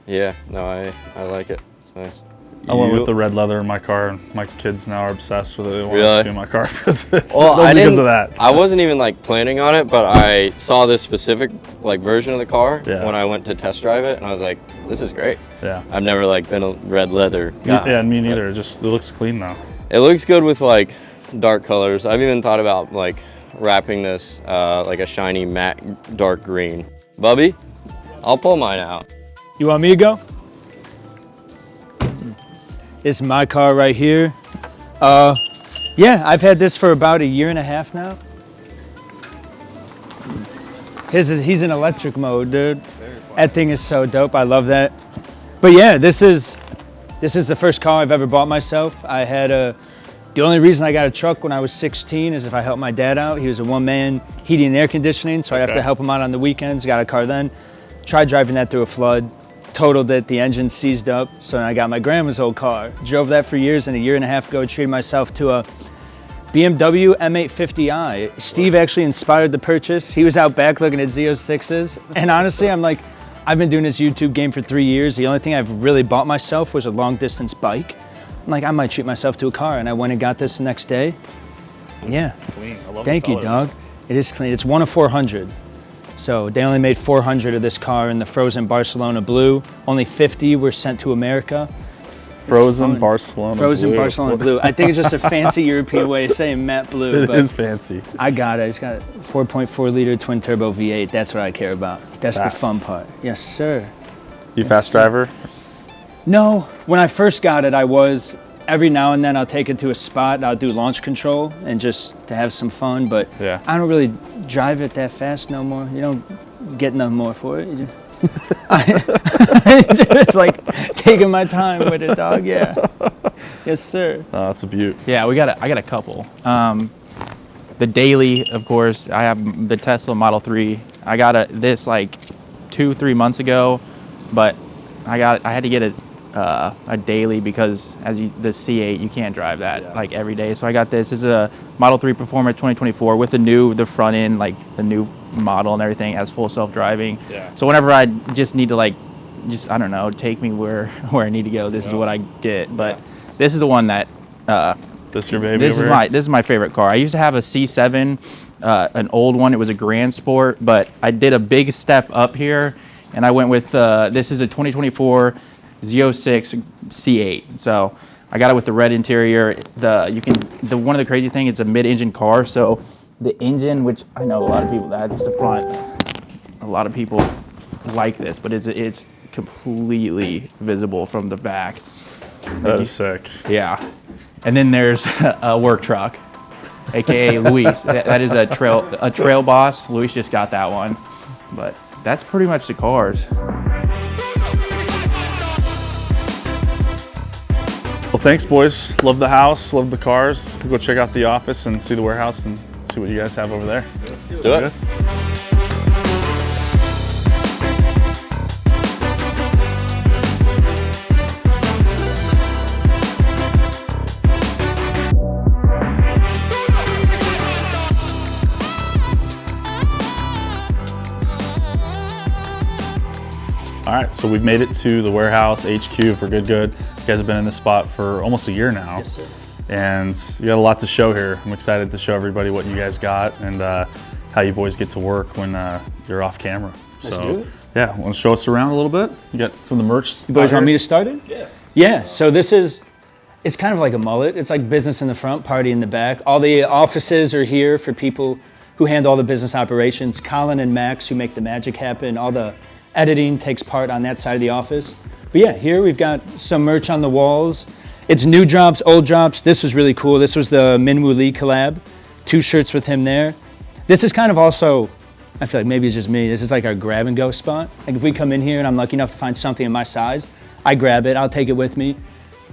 yeah, no, I like it. It's nice. I went with the red leather in my car, and my kids now are obsessed with it. They want Really? to be in my car because Well, because of that. I wasn't even like planning on it, but I saw this specific like version of the car when I went to test drive it, and I was like, "This is great." Yeah. I've never like been a red leather guy. Yeah, me neither. It looks clean now. It looks good with like dark colors. I've even thought about like wrapping this like a shiny matte dark green. Bubby, I'll pull mine out. You want me to go? This is my car right here. Yeah, I've had this for about 1.5 years now. He's in electric mode, dude. That thing is so dope. I love that. But yeah, this is the first car I've ever bought myself. I had the only reason I got a truck when I was 16 is if I helped my dad out. He was a one-man heating and air conditioning, so I'd have to help him out on the weekends. Got a car then. Tried driving that through a flood. Totaled it, the engine seized up, so then I got my grandma's old car. Drove that for years, and 1.5 years ago treated myself to a BMW M850i. Steve actually inspired the purchase. He was out back looking at Z06s, and honestly, I'm like, I've been doing this YouTube game for 3 years. The only thing I've really bought myself was a long distance bike. I'm like, I might treat myself to a car, and I went and got this the next day. Yeah, Clean. I love thank you, dog. It is clean. It's 1 of 400. So they only made 400 of this car in the frozen Barcelona blue. Only 50 were sent to America. Frozen Barcelona Frozen blue. Barcelona blue. I think it's just a fancy European way of saying matte blue. It but is fancy. I got it. It's got a 4.4 liter twin turbo V8. That's what I care about. That's Fast. the fun part. Yes, sir. You fast driver? No, when I first got it, I was. Every now and then I'll take it to a spot, I'll do launch control and just to have some fun, but Yeah. I don't really drive it that fast no more. You don't get nothing more for it. You it's like taking my time with it, dog, yeah. Yes, sir. Oh, that's a beaut. Yeah, I got a couple. The daily, of course, I have the Tesla Model 3. I got this like 2-3 months ago, but I had to get a daily because the C8 you can't drive that like every day. So I got this. This is a Model 3 Performance 2024 with the front end, like the new model and everything, as full self-driving. Yeah. So whenever I just need to I don't know, take me where I need to go, this is what I get. But this is the one that This your baby? this over is here? this is my favorite car. I used to have a C7, an old one. It was a Grand Sport, but I did a big step up here, and I went with this is a 2024 Z06 C8. So I got it with the red interior. One of the crazy things, it's a mid-engine car, so the engine, which I know a lot of people, that's the front. A lot of people like this, but it's completely visible from the back. That is sick. Yeah. And then there's a work truck, aka Luis. That is a trail boss. Luis just got that one. But that's pretty much the cars. Well, thanks, boys. Love the house, love the cars. We'll go check out the office and see the warehouse and see what you guys have over there. Let's do it. All right, so we've made it to the warehouse, HQ for Good. You guys have been in this spot for almost a year now. Yes, sir. And you got a lot to show here. I'm excited to show everybody what you guys got and how you boys get to work when you're off camera. Let's do it. Yeah, want to show us around a little bit? You got some of the merch. You boys out want me here? to start it? Yeah. Yeah, so it's kind of like a mullet. It's like business in the front, party in the back. All the offices are here for people who handle all the business operations. Colin and Max, who make the magic happen. All the editing takes part on that side of the office. But yeah, here we've got some merch on the walls. It's new drops, old drops. This was really cool. This was the Minwoo Lee collab. 2 shirts with him there. This is kind of also, I feel like maybe it's just me, this is like our grab and go spot. Like if we come in here and I'm lucky enough to find something in my size, I grab it, I'll take it with me.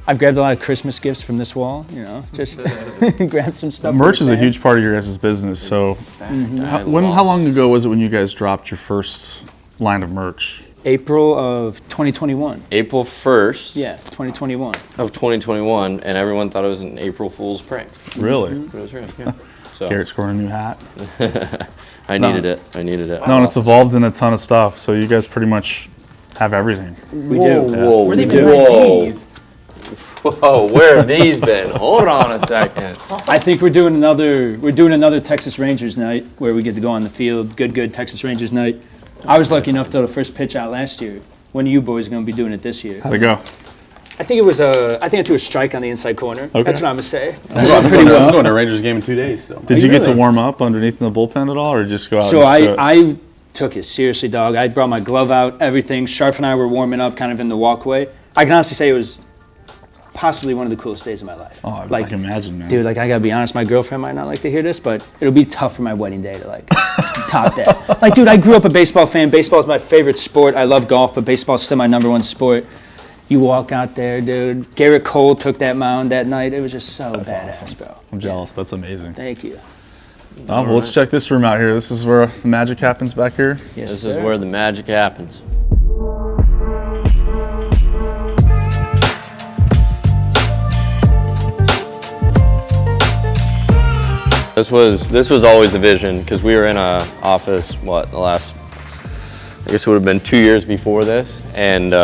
I've grabbed a lot of Christmas gifts from this wall, you know, just grab some stuff. Merch is a huge part of your guys' business. So how long ago was it when you guys dropped your first line of merch? April of 2021. April 1st Yeah, 2021. of 2021, and everyone thought it was an April Fool's prank. Really? But it was real, yeah. So Garrett's scoring a new hat. I needed it. I needed it. No, and it's evolved in a ton of stuff. So you guys pretty much have everything. We do. Whoa, Where they been hiding these? Whoa, where have these been? Hold on a second. I think we're doing another Texas Rangers night where we get to go on the field. Good Texas Rangers night. I was lucky enough to throw the first pitch out last year. When are you boys going to be doing it this year? How'd it go? I think I threw a strike on the inside corner. Okay. That's what I'm gonna say. I'm going to a Rangers game in 2 days. So. Did you get to warm up underneath in the bullpen at all, or just go out? So and I took it seriously, dog. I brought my glove out, everything. Sharf and I were warming up kind of in the walkway. I can honestly say it was possibly one of the coolest days of my life. Oh, I can imagine, man. Dude, like, I gotta be honest, my girlfriend might not like to hear this, but it'll be tough for my wedding day to, like, top that. Like, dude, I grew up a baseball fan. Baseball is my favorite sport. I love golf, but baseball's still my #1 sport. You walk out there, dude. Garrett Cole took that mound that night. It was just so badass, awesome. bro. I'm jealous. That's amazing. Thank you. Oh, well, let's check this room out here. This is where the magic happens back here. Yes, This sir. is where the magic happens. This was always the vision, because we were in a office, I guess it would have been 2 years before this, and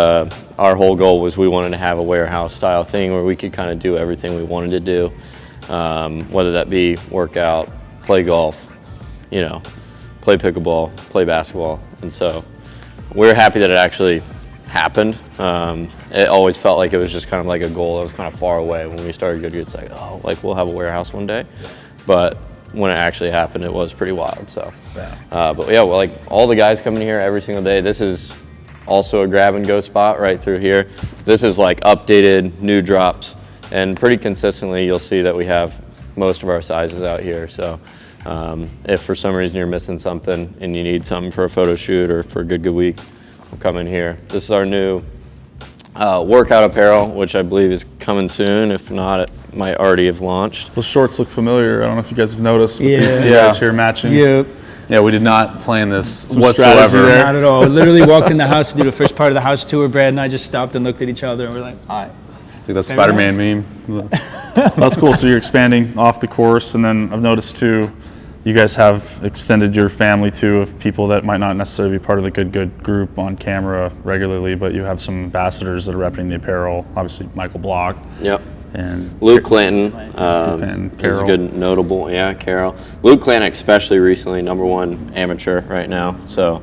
our whole goal was we wanted to have a warehouse style thing where we could kind of do everything we wanted to do, whether that be workout, play golf, play pickleball, play basketball. And so we're happy that it actually happened. It always felt like it was just kind of like a goal that was kind of far away. When we started Good Good, it's like, oh, like we'll have a warehouse one day. But when it actually happened, it was pretty wild. So, but yeah, well, like all the guys coming here every single day. This is also a grab and go spot right through here. This is like updated new drops, and pretty consistently you'll see that we have most of our sizes out here. So if for some reason you're missing something and you need something for a photo shoot or for a Good Good week, we'll come in here. This is our new workout apparel, which I believe is coming soon. If not, it might already have launched. Those shorts look familiar. I don't know if you guys have noticed. But Yeah. these two guys here matching. Yep. Yeah, we did not plan this strategy whatsoever. there. Not at all. We literally walked in the house to do the first part of the house tour. Brad and I just stopped and looked at each other and we're like, all right. It's like that Spider-Man meme. That's cool. So you're expanding off the course, and then I've noticed too, you guys have extended your family too of people that might not necessarily be part of the Good Good group on camera regularly, but you have some ambassadors that are repping the apparel. Obviously, Michael Block. Yep. And Luke Clanton Clanton, is a Carol. good notable, Carol. Luke Clanton especially recently, #1 amateur right now. So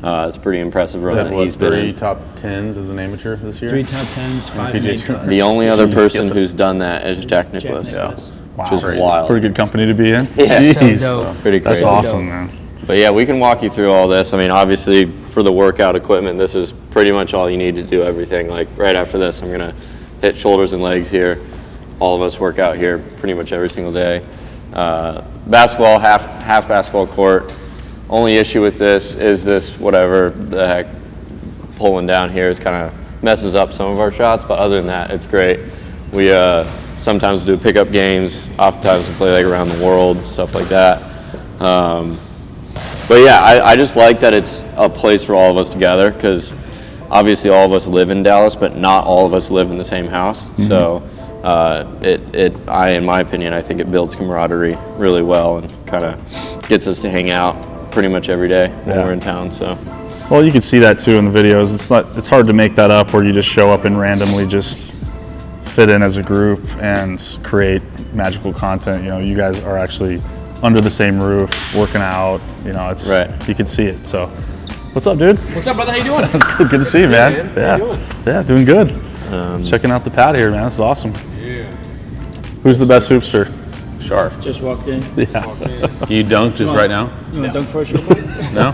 it's a pretty impressive run that he's been 3 in. top 10s as an amateur this year? 3 top 10s, 5 PGA main Tour. cuts. The only other person Ridiculous. who's done that is Jack Nicklaus, Jack which Nicklaus. is wild. pretty good company to be in. Yeah, Jeez. So dope. pretty That's crazy. awesome, man. But yeah, we can walk you through all this. I mean, obviously, for the workout equipment, this is pretty much all you need to do everything. Like right after this, I'm gonna hit shoulders and legs here. All of us work out here pretty much every single day. Basketball, half basketball court. Only issue with this is this whatever the heck pulling down here is kind of messes up some of our shots. But other than that, it's great. We sometimes do pickup games. Oftentimes we play like around the world, stuff like that. But yeah, I just like that it's a place for all of us together, because obviously all of us live in Dallas, but not all of us live in the same house. Mm-hmm. So in my opinion, I think it builds camaraderie really well and kind of gets us to hang out pretty much every day when we're in town. So. Well, you can see that too in the videos. It's hard to make that up where you just show up and randomly just fit in as a group and create magical content. You guys are actually under the same roof, working out. It's right. You can see it. So, what's up, dude? What's up, brother? How you doing? Good to see you, man. How you doing? Yeah, doing good. Checking out the pad here, man. This is awesome. Yeah. Who's the best hoopster? Sharp. Just walked in. You dunked just right now? You want to dunk first, real quick? No?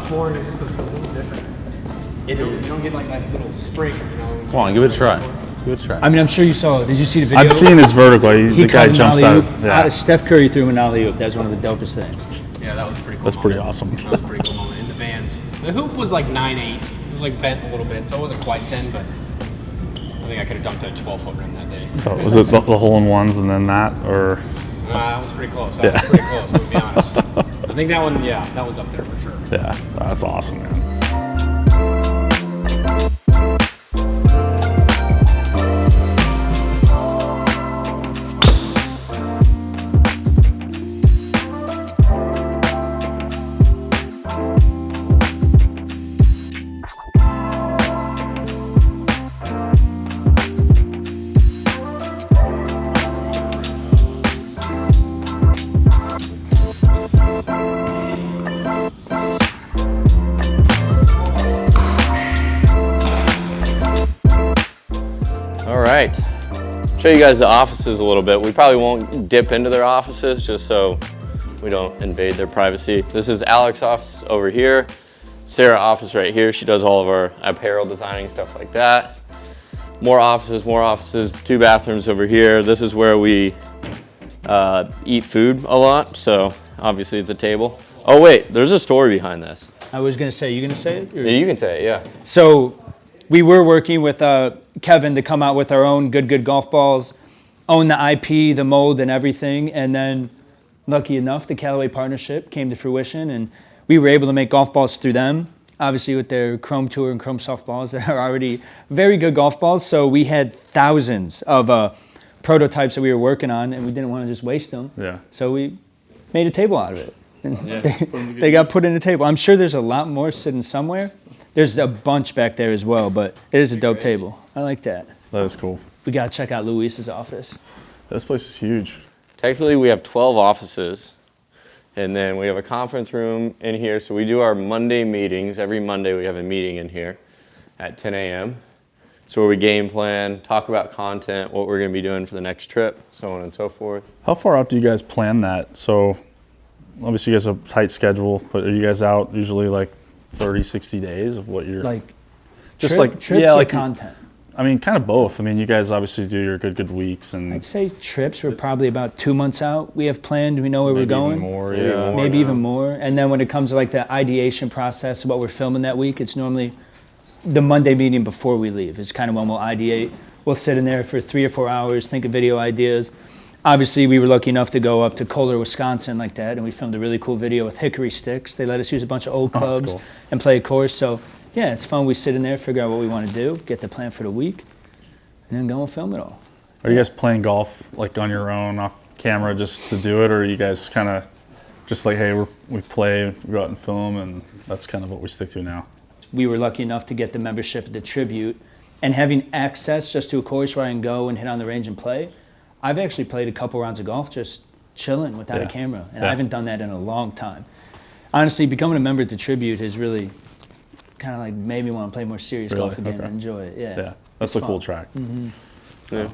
Flooring is just a little different. You don't get like that little spring, Come on, give it a try. Give it a try. I mean, I'm sure you saw. Did you see the video? I've seen his vertical. He The guy caught an jumps out. alley-oop. Steph Curry threw him an alley-oop. That's one of the dopest things. Yeah, that was a pretty cool. That's pretty moment. awesome. That was a pretty cool moment in the Vans. The hoop was like 9.8. It was like bent a little bit, so it wasn't quite 10, but I think I could have dunked a 12-foot rim that day. So was it the hole-in-ones and then that, or? That was pretty close. That was pretty close, to be honest. I think that one, that one's up there for sure. Yeah, that's awesome, man. All right. Show you guys the offices a little bit. We probably won't dip into their offices just so we don't invade their privacy. This is Alex's office over here. Sarah's office right here. She does all of our apparel designing, stuff like that. More offices, 2 bathrooms over here. This is where we eat food a lot, so obviously it's a table. Oh wait, there's a story behind this. I was gonna say, you gonna say it? Or? Yeah, you can say it, yeah. So we were working with Kevin to come out with our own good golf balls, own the IP, the mold, and everything. And then, lucky enough, the Callaway partnership came to fruition, and we were able to make golf balls through them. Obviously, with their Chrome Tour and Chrome Soft balls that are already very good golf balls. So we had thousands of prototypes that we were working on, and we didn't want to just waste them. Yeah. So we made a table out of it. And they got put in the table. I'm sure there's a lot more sitting somewhere. There's a bunch back there as well, but it is a dope table. I like that. That is cool. We got to check out Luis's office. This place is huge. Technically, we have 12 offices, and then we have a conference room in here. So we do our Monday meetings. Every Monday, we have a meeting in here at 10 a.m. So where we game plan, talk about content, what we're going to be doing for the next trip, so on and so forth. How far out do you guys plan that? So obviously you guys have a tight schedule, but are you guys out usually like 30, 60 days of what you're... Like, just trips yeah, or like content? I mean, kind of both. I mean, you guys obviously do your good weeks, and I'd say trips, we're probably about 2 months out. We have planned, we know where we're going. Maybe even more, yeah. Maybe even more. And then when it comes to like the ideation process of what we're filming that week, it's normally the Monday meeting before we leave is kind of when we'll ideate. We'll sit in there for 3 or 4 hours, think of video ideas. Obviously, we were lucky enough to go up to Kohler, Wisconsin like that, and we filmed a really cool video with hickory sticks. They let us use a bunch of old clubs cool. and play a course. So yeah, it's fun. We sit in there, figure out what we want to do, get the plan for the week, and then go and film it all. Are you guys playing golf like on your own off camera just to do it, or are you guys kind of just like, hey, we play, we go out and film, and that's kind of what we stick to now? We were lucky enough to get the membership at the Tribute, and having access just to a course where I can go and hit on the range and play. I've actually played a couple rounds of golf just chilling without a camera, and I haven't done that in a long time. Honestly, becoming a member at the Tribute has really kind of like made me want to play more serious golf again and enjoy it. Yeah, that's a cool track. Mm-hmm. Yeah.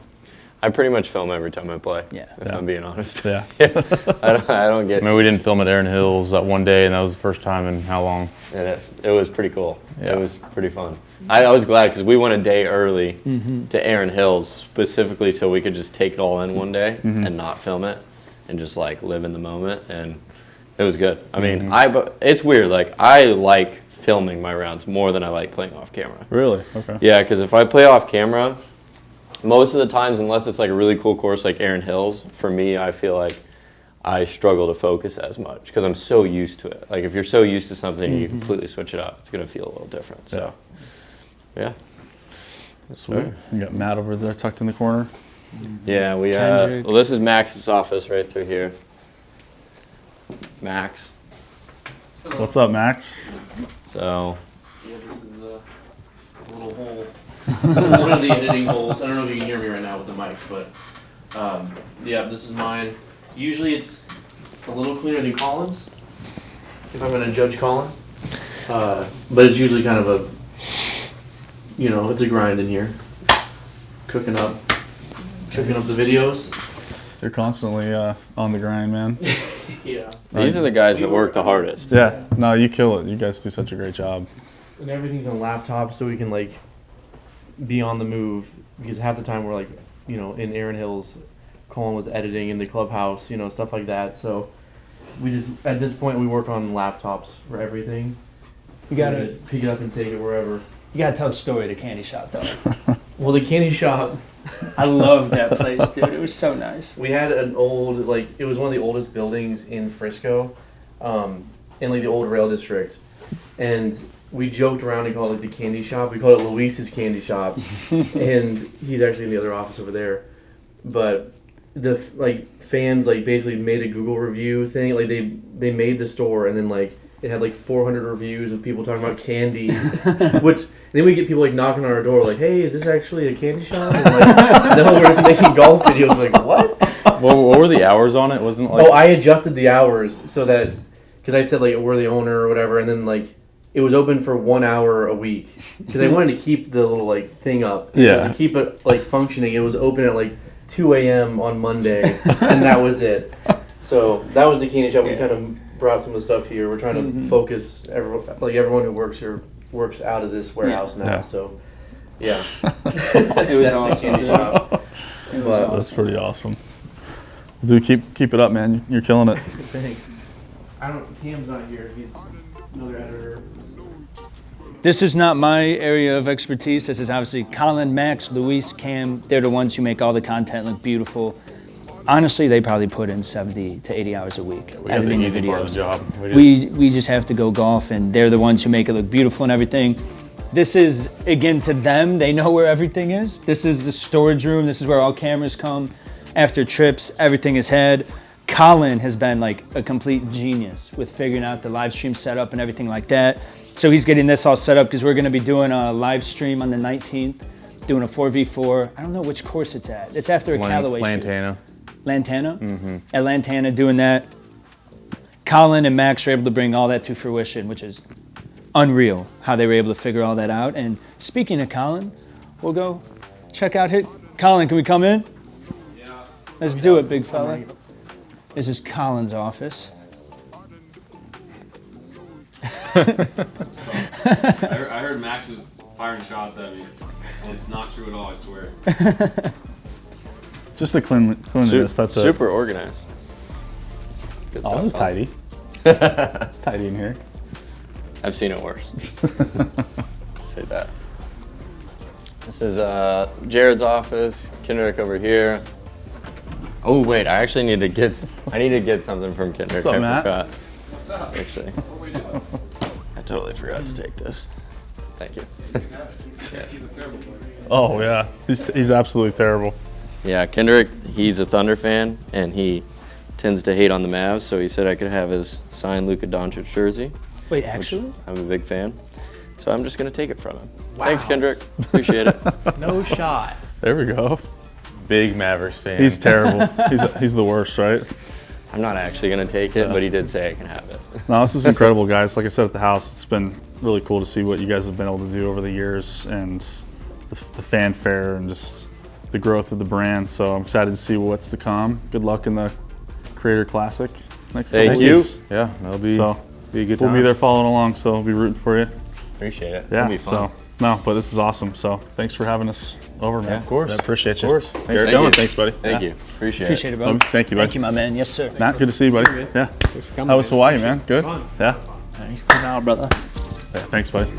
I pretty much film every time I play, if I'm being honest. Yeah. I don't get... I mean, we didn't film at Erin Hills that one day, and that was the first time in how long? And it was pretty cool. Yeah. It was pretty fun. I was glad because we went a day early to Erin Hills specifically so we could just take it all in one day and not film it and just like live in the moment, and it was good. I mean, it's weird. Like I like filming my rounds more than I like playing off camera. Really? Okay. Yeah, because if I play off camera, most of the times, unless it's like a really cool course like Erin Hills, for me, I feel like I struggle to focus as much because I'm so used to it. Like if you're so used to something, you completely switch it up. It's gonna feel a little different. So, yeah. Sweet. You got Matt over there tucked in the corner. Yeah, we. Well, this is Max's office right through here. Max. What's up, Max? So. Yeah, this is a little hole. This is one of the editing holes. I don't know if you can hear me right now with the mics, but yeah, this is mine. Usually it's a little cleaner than Colin's, if I'm going to judge Colin. But it's usually kind of a, it's a grind in here. Cooking up the videos. They're constantly on the grind, man. Yeah. These are the guys that work the hardest. Yeah. No, you kill it. You guys do such a great job. And everything's on laptop, so we can like be on the move, because half the time we're like, in Erin Hills, Colin was editing in the clubhouse, stuff like that. So we just, at this point, we work on laptops for everything. You gotta just pick it up and take it wherever. You gotta tell the story of the candy shop, though. Well, the candy shop. I love that place, dude. It was so nice. We had an old, it was one of the oldest buildings in Frisco, in the old rail district. And we joked around and called it the candy shop. We called it Luis's Candy Shop. And he's actually in the other office over there. But the fans basically made a Google review thing. They made the store, and then it had 400 reviews of people talking about candy. Which then we get people knocking on our door hey, is this actually a candy shop? And no, we're just making golf videos. What? Well, what were the hours on it? Wasn't I adjusted the hours so that, because I said we're the owner or whatever, and then it was open for 1 hour a week because they wanted to keep the little like thing up. So Yeah. to keep it like functioning, it was open at like 2 a.m. on Monday, and that was it. So that was the candy shop. We kind of brought some of the stuff here. We're trying to focus everyone who works here works out of this warehouse now. Yeah. So yeah, It was awesome. the candy shop. But That's pretty awesome. Dude, keep it up, man. You're killing it. thanks. Cam's not here. He's another editor. This is not my area of expertise. This is obviously Colin, Max, Luis, Cam. They're the ones who make all the content look beautiful. Honestly, they probably put in 70 to 80 hours a week editing the videos. We just have to go golf, and they're the ones who make it look beautiful and everything. This is, again, to them, they know where everything is. This is the storage room. This is where all cameras come. After trips, everything is had. Colin has been like a complete genius with figuring out the live stream setup and everything like that. So he's getting this all set up because we're going to be doing a live stream on the 19th, doing a 4v4. I don't know which course it's at. It's after a Callaway shoot. Lantana. Lantana? Mm-hmm. At Lantana doing that. Colin and Max were able to bring all that to fruition, which is unreal how they were able to figure all that out. And speaking of Colin, we'll go check out his. Colin, can we come in? Yeah. Let's do it, big fella. This is Colin's office. I heard Max was firing shots at me. And it's not true at all, I swear. Just the cleanliness. That's it. Super organized. Good Oh, stuff. this is tidy. It's tidy in here. I've seen it worse. Say that. This is Jared's office. Kendrick over here. Oh wait, I actually need to get. I need to get something from Kendrick. What's up, I Matt? forgot. What's up? Actually, I totally forgot to take this. Thank you. Oh yeah, he's absolutely terrible. Yeah, Kendrick. He's a Thunder fan, and he tends to hate on the Mavs. So he said I could have his signed Luka Doncic jersey. Wait, actually? I'm a big fan. So I'm just gonna take it from him. Wow. Thanks, Kendrick. Appreciate it. No shot. There we go. Big Mavericks fan. He's terrible. he's the worst, right? I'm not actually gonna take it, but he did say I can have it. No, this is incredible, guys. Like I said at the house, it's been really cool to see what you guys have been able to do over the years and the fanfare and just the growth of the brand. So I'm excited to see what's to come. Good luck in the Creator Classic next couple Thank you. weeks. Yeah, that'll be So a good time. we'll be there following along, so we'll be rooting for you. Appreciate it. Yeah, It'll be fun. so no, but this is awesome. So thanks for having us over, man. Yeah, of course. I appreciate you. Of course. Thanks Thank for coming. you. Thanks, buddy. Thank you. Appreciate Appreciate it, bro. Thank you, buddy. Thank you, my man. Yes, sir. Matt, good to see you, buddy. Yeah. How was Hawaii, man? Good? Yeah? Thanks for coming out, brother. Yeah, thanks, buddy.